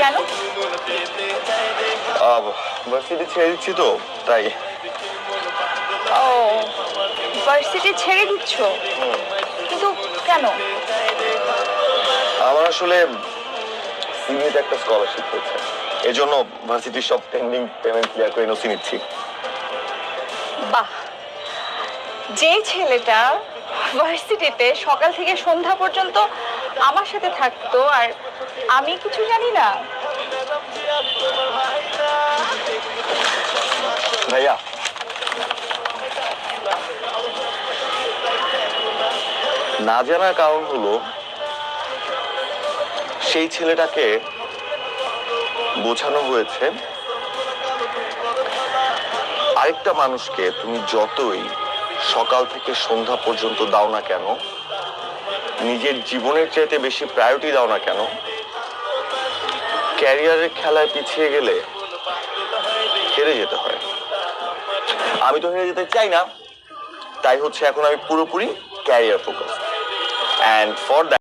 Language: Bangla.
কেন? ভার্সিটি ছেড়ে দিচ্ছি তো তাই। ও, ভার্সিটি ছেড়ে দিচ্ছ? কিন্তু কেন? আমার আসলে সিভিতে একটা স্কলারশিপ হয়েছে, এজন্য ভার্সিটির সব পেন্ডিং পেমেন্ট ক্লিয়ার করে এনওসি নিচ্ছি। বাহ, যে ছেলেটা ভার্সিটিতে সকাল থেকে সন্ধ্যা পর্যন্ত আমার সাথে থাকতো আর আমি কিছু জানি না। ভাইয়া, না জানার কারণ হলো সেই ছেলেটাকে বোঝানো হয়েছে আরেকটা মানুষকে তুমি যতই সকাল থেকে সন্ধ্যা পর্যন্ত দাও না কেন, নিজের জীবনের চাইতে বেশি প্রায়োরিটি দাও না কেন, ক্যারিয়ারের খেলায় পিছিয়ে গেলে হেরে যেতে হয়। আমি তো হেরে যেতে চাই না, তাই হচ্ছে এখন আমি পুরোপুরি career focus, and for that